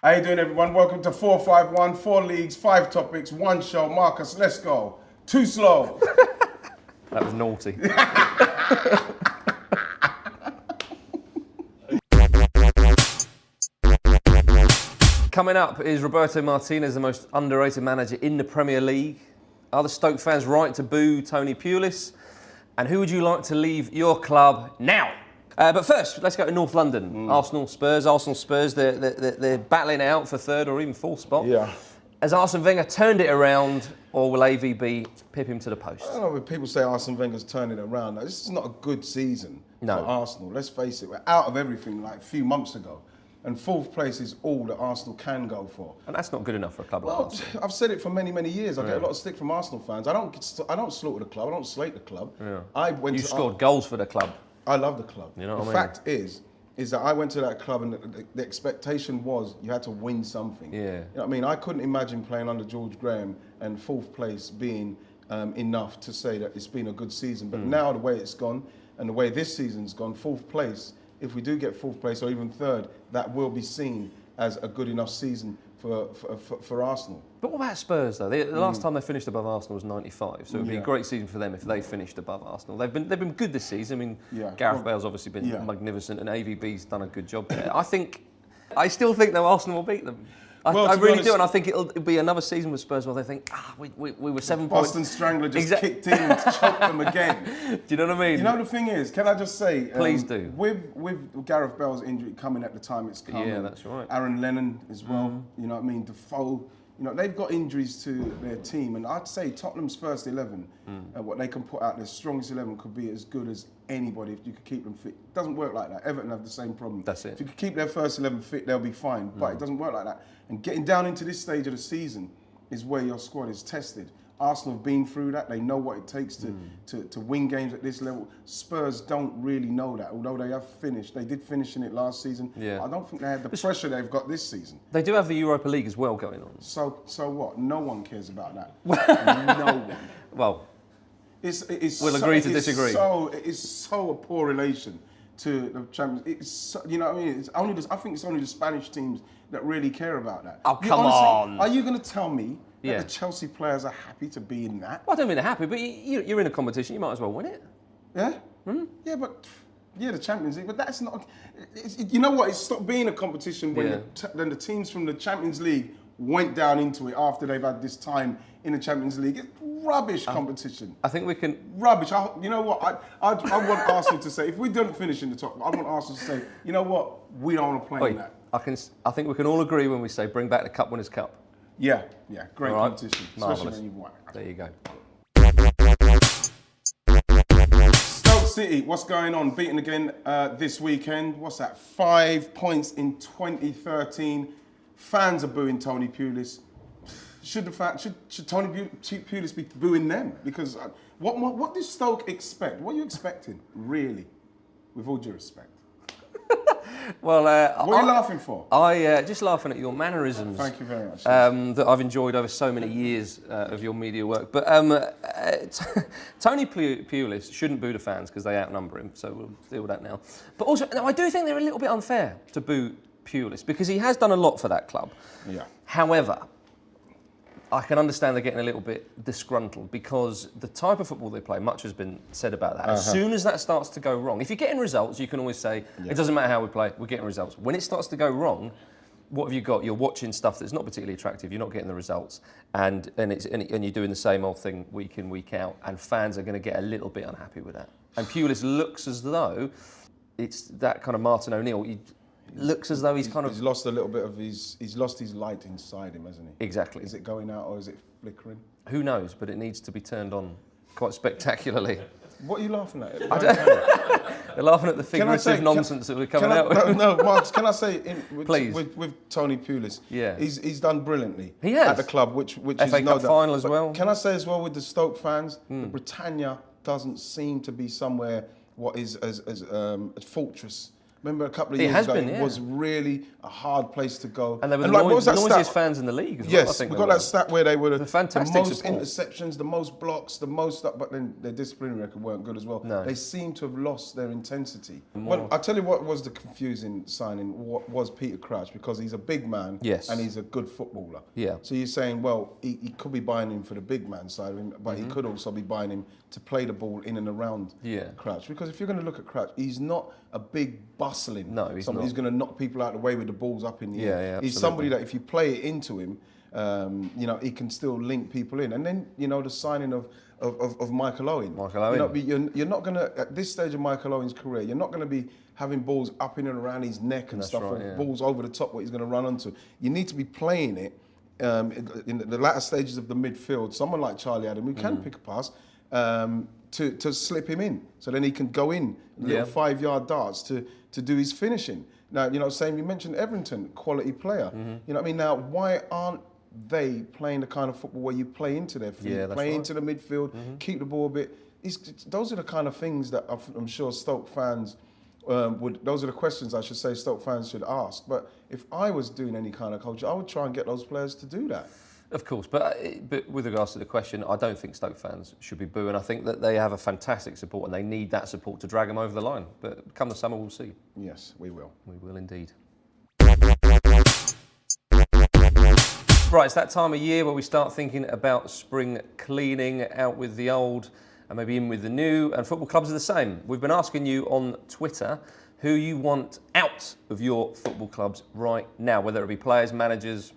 How you doing, everyone? Welcome to 451, 4 leagues, 5 topics, 1 show. Marcus, let's go. Too slow. That was naughty. Coming up is Roberto Martinez, the most underrated manager in the Premier League. Are the Stoke fans right to boo Tony Pulis? And who would you like to leave your club now? But first, let's go to North London. Arsenal, Spurs, they're battling out for third or even fourth spot. Yeah. Has Arsene Wenger turned it around, or will AVB pip him to the post? I don't know when people say Arsene Wenger's turning it around. This is not a good season for Arsenal. Let's face it, we're out of everything like a few months ago. And fourth place is all that Arsenal can go for. And that's not good enough for a club like Arsenal. I've said it for many, many years. I get a lot of stick from Arsenal fans. I don't slaughter the club. I don't slate the club. Yeah. You scored goals for the club. I love the club. You know what I mean? The fact is that I went to that club and the expectation was you had to win something. Yeah. You know what I mean? I couldn't imagine playing under George Graham and fourth place being enough to say that it's been a good season. But now the way it's gone and the way this season's gone, fourth place, if we do get fourth place or even third, that will be seen as a good enough season for Arsenal. But what about Spurs though? The last time they finished above Arsenal was '95, so it would be a great season for them if they finished above Arsenal. They've been good this season. I mean, Gareth Bale's obviously been magnificent, and AVB's done a good job there. I still think though Arsenal will beat them. I really do, and I think it'll be another season with Spurs where they think, we were 7 points. Boston Strangler just kicked in and choked them again. Do you know what I mean? You know the thing is, can I just say, please do. With Gareth Bale's injury coming at the time it's coming. Yeah, that's right. Aaron Lennon as well. You know what I mean? Defoe. You know, they've got injuries to their team, and I'd say Tottenham's first 11, what they can put out, their strongest 11 could be as good as anybody if you could keep them fit. It doesn't work like that. Everton have the same problem. That's it. If you could keep their first 11 fit, they'll be fine, but it doesn't work like that. And getting down into this stage of the season is where your squad is tested. Arsenal have been through that. They know what it takes to win games at this level. Spurs don't really know that, although they have finished. They did finish in it last season. Yeah. I don't think they had the pressure they've got this season. They do have the Europa League as well going on. So what? No one cares about that. No one. Well, we'll agree to disagree. It is so a poor relation to the Champions. It's so, you know what I mean? I think it's only the Spanish teams that really care about that. Oh, come on. Are you going to tell me that the Chelsea players are happy to be in that? Well, I don't mean they're happy, but you're in a competition, you might as well win it. Yeah? Yeah, but the Champions League, but that's not... you know what? It stopped being a competition when the teams from the Champions League went down into it after they've had this time in the Champions League. It's rubbish competition. I think we can... Rubbish. You know what? I want Arsenal to say, if we don't finish in the top, I want Arsenal to say, you know what? We don't want to play in that. I think we can all agree when we say bring back the Cup Winners' Cup. Yeah, great competition. Marvellous. Especially when you've won. There you go. Stoke City, what's going on? Beaten again this weekend. What's that? 5 points in 2013. Fans are booing Tony Pulis. Should Tony Pulis be booing them? Because what does Stoke expect? What are you expecting, really? With all due respect. Well, what are you laughing for? Just laughing at your mannerisms. Thank you very much. That I've enjoyed over so many years of your media work. But Tony Pulis shouldn't boo the fans because they outnumber him. So we'll deal with that now. But also, I do think they're a little bit unfair to boo Pulis because he has done a lot for that club. Yeah. However, I can understand they're getting a little bit disgruntled because the type of football they play, much has been said about that. As soon as that starts to go wrong, if you're getting results, you can always say, it doesn't matter how we play, we're getting results. When it starts to go wrong, what have you got? You're watching stuff that's not particularly attractive, you're not getting the results, and you're doing the same old thing week in, week out, and fans are going to get a little bit unhappy with that. And Pulis looks as though it's that kind of Martin O'Neill. Looks as though he's lost a little bit of he's lost his light inside him, hasn't he? Exactly. Is it going out or is it flickering? Who knows, but it needs to be turned on quite spectacularly. What are you laughing at? They're laughing at the figurative nonsense that we're coming out with. No, Marcus, can I say, Please. With Tony Pulis, yeah, he's done brilliantly. He has. At the club, which FA is Cup final as well. Can I say as well with the Stoke fans, the Britannia doesn't seem to be somewhere what is as a fortress Remember a couple of years ago, it was really a hard place to go. And they were what was the that noisiest stat? fans in the league as well. Yes, I think we got that stat where they were the fantastic most support. interceptions, the most blocks, the most, but then their disciplinary record weren't good as well. No. They seem to have lost their intensity. Well, I'll tell you what was the confusing signing, what was Peter Crouch, because he's a big man and he's a good footballer. Yeah. So you're saying, well, he could be buying him for the big man side of him, but he could also be buying him to play the ball in and around Crouch. Because if you're going to look at Crouch, he's not a big bustling. No, he's somebody not. who's going to knock people out of the way with the balls up in the air. Yeah, he's somebody that if you play it into him, he can still link people in. And then, the signing of Michael Owen. You're not going to, at this stage of Michael Owen's career, you're not going to be having balls up in and around his neck and stuff, or balls over the top what he's going to run onto. You need to be playing it in the latter stages of the midfield. Someone like Charlie Adam, who can pick a pass, to slip him in. So then he can go in, little 5-yard darts to do his finishing. Now, you mentioned Everton, quality player. You know what I mean? Now, why aren't they playing the kind of football where you play into their feet, play into the midfield, keep the ball a bit? Those are the kind of things that I'm sure Stoke fans those are the questions I should say Stoke fans should ask. But if I was doing any kind of coaching, I would try and get those players to do that. Of course, but with regards to the question, I don't think Stoke fans should be booing. I think that they have a fantastic support and they need that support to drag them over the line. But come the summer, we'll see. Yes, we will. We will indeed. Right, it's that time of year where we start thinking about spring cleaning, out with the old and maybe in with the new, and football clubs are the same. We've been asking you on Twitter who you want out of your football clubs right now, whether it be players, managers,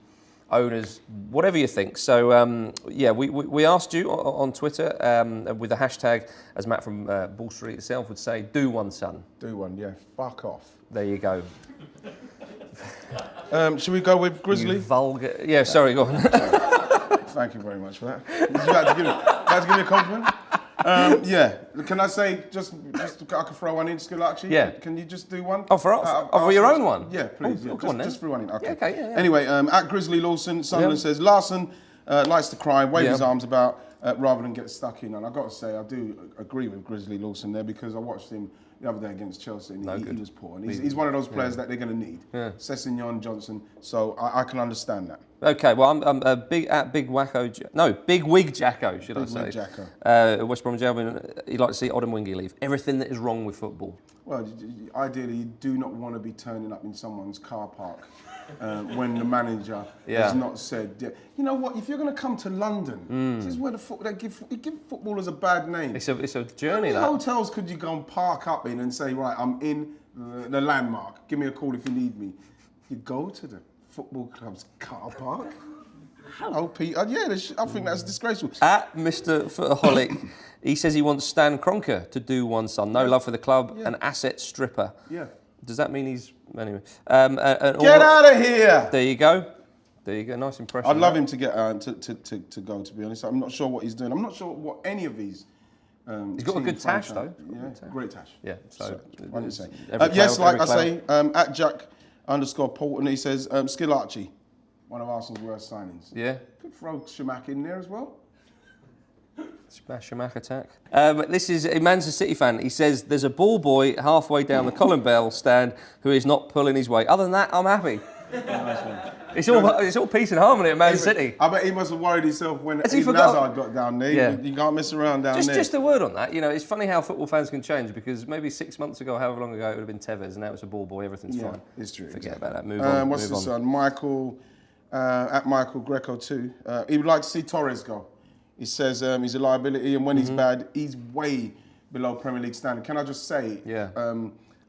owners, whatever you think. So, we asked you on Twitter with the hashtag, as Matt from Ball Street itself would say, do one, son. Do one, yeah. Fuck off. There you go. Should we go with Grizzly? You vulgar. Yeah, sorry, go on. Thank you very much for that. Would you like to give me a compliment? Can I say just I can throw one in, Schillaci? Yeah. Can you just do one? Oh, for your own one? Yeah, please. Come on then. Just throw one in. Okay. Yeah. Anyway, at Grizzly Lawson, Sunderland says Larson likes to cry, wave his arms about rather than get stuck in. And I've got to say, I do agree with Grizzly Lawson there because I watched him the other day against Chelsea and he was poor. And he's one of those players that they're going to need. Yeah. Sessegnon, Johnson. So I can understand that. Okay, well, I'm a Big Wig Jacko, should I say. Big Wig Jacko. West Bromwich Albion, he'd like to see Odemwingie leave. Everything that is wrong with football. Well, ideally, you do not want to be turning up in someone's car park when the manager has not said, you know what, if you're going to come to London, this is where they give footballers a bad name. It's a journey, How many that. hotels could you go and park up in and say, right, I'm in the Landmark, give me a call if you need me. You go to the football club's car park? Hello, Peter. I think that's disgraceful. At Mr. Footaholic, he says he wants Stan Kroenke to do one, son. No love for the club, an asset stripper. Yeah. Does that mean he's... Anyway. Get out of here! There you go. Nice impression. I'd love him to get to go, to be honest. I'm not sure what he's doing. I'm not sure what any of these... he's got a good tash, though. Yeah, great tash. Yeah, so... What do you say? Yes, like I say, at Jack_Paulton, he says, Schillaci, one of Arsenal's worst signings. Yeah. Could throw Shamak in there as well. Smash Shamak attack. This is a Manchester City fan. He says, there's a ball boy halfway down the Colin Bell stand who is not pulling his weight. Other than that, I'm happy. It's all peace and harmony at Man City. I bet he must have worried himself when Hazard got down there. Yeah. You can't mess around down there. Just a word on that. It's funny how football fans can change because maybe 6 months ago, however long ago, it would have been Tevez and now it's a ball boy. Everything's fine. It's true. Forget about that. Move on. What's this son? Michael, at Michael Greco too. He would like to see Torres go. He says he's a liability and when he's bad, he's way below Premier League standard. Can I just say,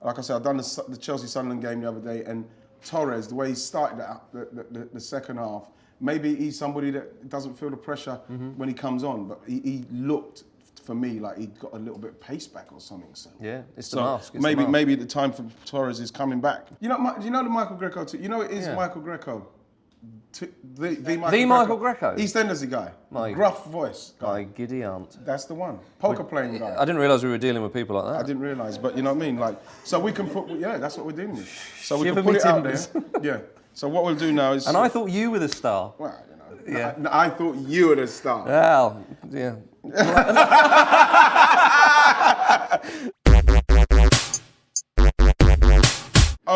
like I said, I've done the Chelsea-Sunderland game the other day and Torres, the way he started the second half, maybe he's somebody that doesn't feel the pressure when he comes on, but he looked, for me, like he'd got a little bit of pace back or something. So yeah, it's the mask. Maybe the time for Torres is coming back. You know the Michael Greco too? You know it is Michael Greco. The Michael Greco? EastEnders guy. Gruff voice guy. My giddy aunt. That's the one. Poker playing guy. I didn't realise we were dealing with people like that. I didn't realise, but you know what I mean? Like, so we can put, that's what we're dealing with. So we can put it out there. Yeah. So what we'll do now is... And I thought you were the star. Well, I thought you were the star. Well, yeah.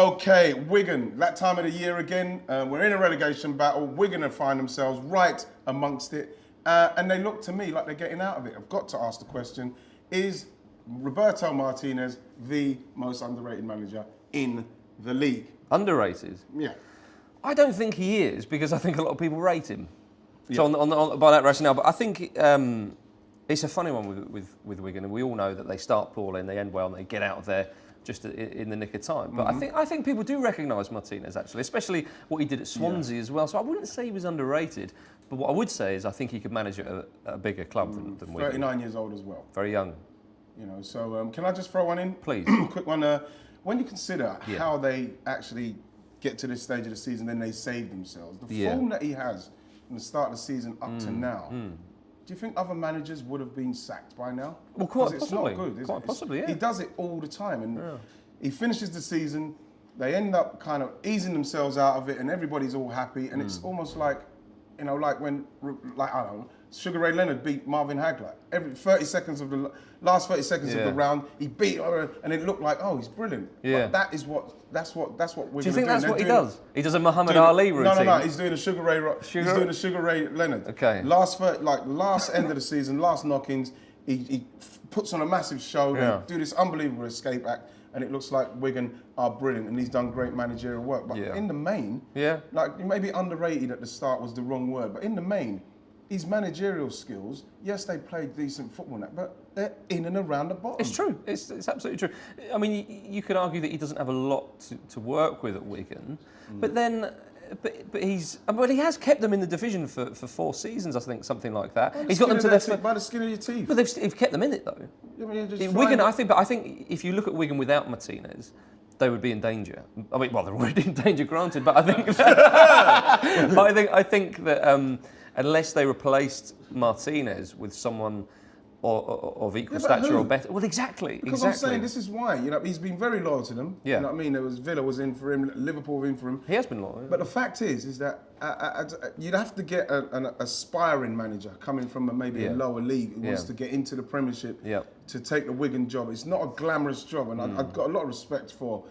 Okay, Wigan, that time of the year again. We're in a relegation battle. Wigan have find themselves right amongst it. And they look to me like they're getting out of it. I've got to ask the question, is Roberto Martinez the most underrated manager in the league? Underrated? Yeah. I don't think he is, because I think a lot of people rate him. So by that rationale, but I think it's a funny one with Wigan, and we all know that they start poorly and they end well and they get out of there just in the nick of time. But I think people do recognise Martinez, actually, especially what he did at Swansea as well. So I wouldn't say he was underrated, but what I would say is I think he could manage at a bigger club than Wigan. 39 years old as well. Very young. You know, so can I just throw one in? Please. Quick one. When you consider how they actually get to this stage of the season, then they save themselves. The form that he has from the start of the season up to now, do you think other managers would have been sacked by now? Well, quite it's possibly. Not good. Quite possibly, yeah. He does it all the time, and he finishes the season. They end up kind of easing themselves out of it, and everybody's all happy. And it's almost like, you know, like when, like I don't know, Sugar Ray Leonard beat Marvin Hagler. Every 30 seconds of the last 30 seconds of the round, he beat her, and it looked like, oh, he's brilliant. Yeah. But that's what we're going to do. Do you think that's what he does? He does a Muhammad Ali routine? No. He's doing a Sugar Ray. He's doing a Sugar Ray Leonard. Okay. Last end of the season, last knock-ins, he puts on a massive show. They do this unbelievable escape act, and it looks like Wigan are brilliant, and he's done great managerial work. But in the main, like maybe underrated at the start was the wrong word, but in the main, his managerial skills, yes, they played decent football, but they're in and around the bottom. It's true. It's absolutely true. I mean, you could argue that he doesn't have a lot to work with at Wigan, but then, but he has kept them in the division for 4 seasons, I think, something like that. He's got them to their by the skin of your teeth. But they've kept them in it though. Wigan, I think if you look at Wigan without Martinez, they would be in danger. I mean, well, they're already in danger, granted, but I think I think that. Unless they replaced Martinez with someone of equal stature or better. Well, exactly. Because I'm saying this is why. You know, he's been very loyal to them. Yeah. You know what I mean? Villa was in for him, Liverpool was in for him. He has been loyal. Yeah. But the fact is that you'd have to get an aspiring manager coming from maybe a lower league who wants to get into the Premiership to take the Wigan job. It's not a glamorous job, and I've got a lot of respect for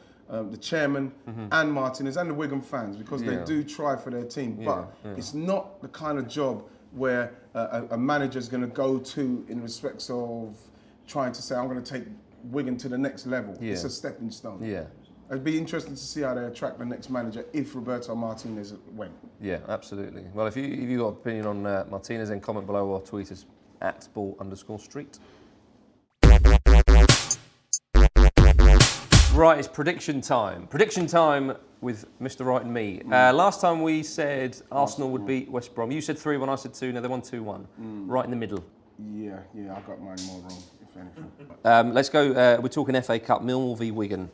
the chairman and Martinez and the Wigan fans, because they do try for their team, but it's not the kind of job where a manager's going to go to in respects of trying to say, I'm going to take Wigan to the next level. It's a stepping stone. Yeah. It'd be interesting to see how they attract the next manager if Roberto Martinez went. Yeah, absolutely. Well, if you got an opinion on Martinez, then comment below or tweet us at @ball_street. Right, it's prediction time. Prediction time with Mr. Wright and me. Last time we said Arsenal would beat West Brom. You said 3-1, I said 2. Now they won 2-1. Right in the middle. Yeah, I got mine more wrong, if anything. Let's go. We're talking FA Cup, Millwall v Wigan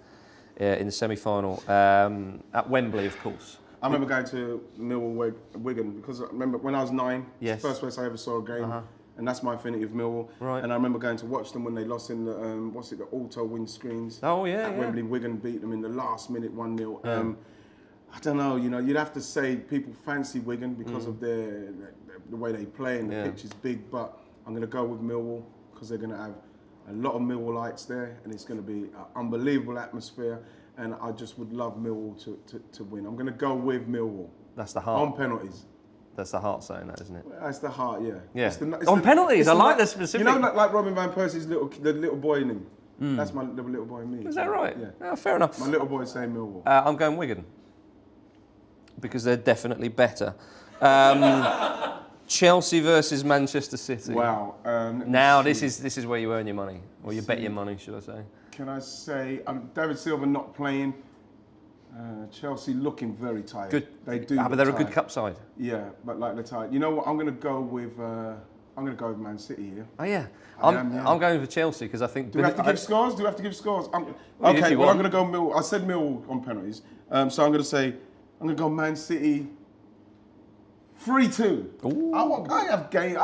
in the semi-final at Wembley, of course. I remember going to Millwall Wigan because I remember when I was 9. Yes. The first place I ever saw a game. And that's my affinity of Millwall. Right. And I remember going to watch them when they lost in the, the auto windscreens. Oh, yeah, at Wembley. Wigan beat them in the last minute 1-0. I don't know, you'd have to say people fancy Wigan because of the way they play and the pitch is big, but I'm going to go with Millwall because they're going to have a lot of Millwallites there and it's going to be an unbelievable atmosphere, and I just would love Millwall to win. I'm going to go with Millwall. That's the heart. On penalties. That's the heart saying that, isn't it? That's the heart, yeah. Yeah. On penalties, I like the specific. You know, like Robin Van Persie's the little boy in him. That's my little boy in me. Is that right? Yeah. Oh, fair enough. My little boy's saying Millwall. I'm going Wigan because they're definitely better. Chelsea versus Manchester City. Wow. Now this is where you earn your money, or you bet your money, should I say? Can I say David Silva not playing? Chelsea looking very tired. Good. They do. But they're a good cup side. Yeah, but like they're tired. You know what? I'm going to go with Man City here. Oh yeah. I'm going for Chelsea because I think. Do we have to give scores? Do we have to give scores? Okay. Well, I'm going to go Millwall. I said Millwall on penalties. So I'm going to say I'm going to go Man City. 3-2. I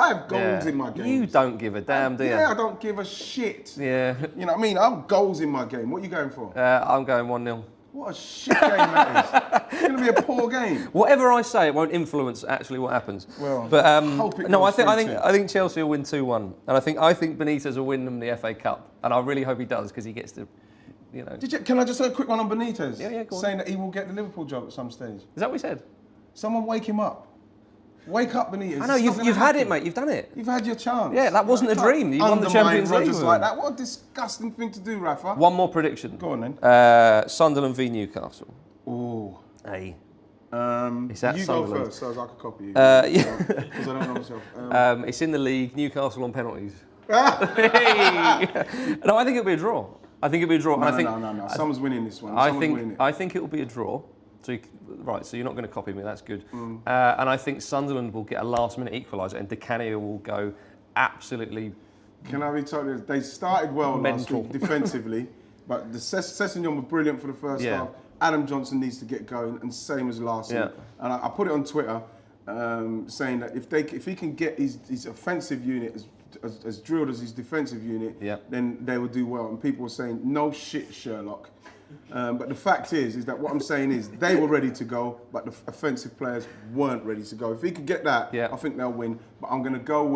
have goals in my game. You don't give a damn, do you? Yeah, I don't give a shit. Yeah. You know what I mean? I have goals in my game. What are you going for? I'm going 1-0. What a shit game that is. It's going to be a poor game. Whatever I say, it won't influence actually what happens. Well, but I think Chelsea will win 2-1, and I think Benitez will win them the FA Cup, and I really hope he does because he gets to you know. Can I just say a quick one on Benitez? Yeah, go on. Saying that he will get the Liverpool job at some stage. Is that what we said? Someone wake him up. Wake up, Benitez. I know, you've had it, mate. You've done it. You've had your chance. Yeah, that wasn't a dream. You won the Champions League. Rodgers like that. What a disgusting thing to do, Rafa. One more prediction. Go on then. Sunderland v Newcastle. Oh. Hey. It's at you Sunderland. go first, so I can copy you. Yeah. Because I don't know myself. It's in the league. Newcastle on penalties. No, I think it'll be a draw. No. Someone's winning this one. I think it will be a draw. So so you're not going to copy me. That's good. And I think Sunderland will get a last-minute equaliser, and Di Canio will go absolutely. Can I be totally? They started well last mental week defensively, but the Sessegnon were brilliant for the first half. Adam Johnson needs to get going, and same as last week. And I put it on Twitter, saying that if he can get his offensive unit as drilled as his defensive unit, then they will do well. And people were saying, no shit, Sherlock. But the fact is that what I'm saying is they were ready to go, but the offensive players weren't ready to go. If he could get that, I think they'll win. But I'm going to go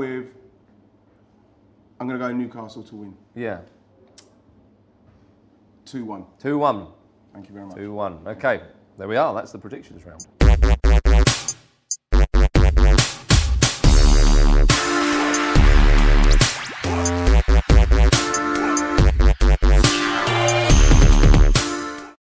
Newcastle to win. Yeah. 2-1. 2-1. Thank you very much. 2-1. Okay, there we are. That's the predictions round.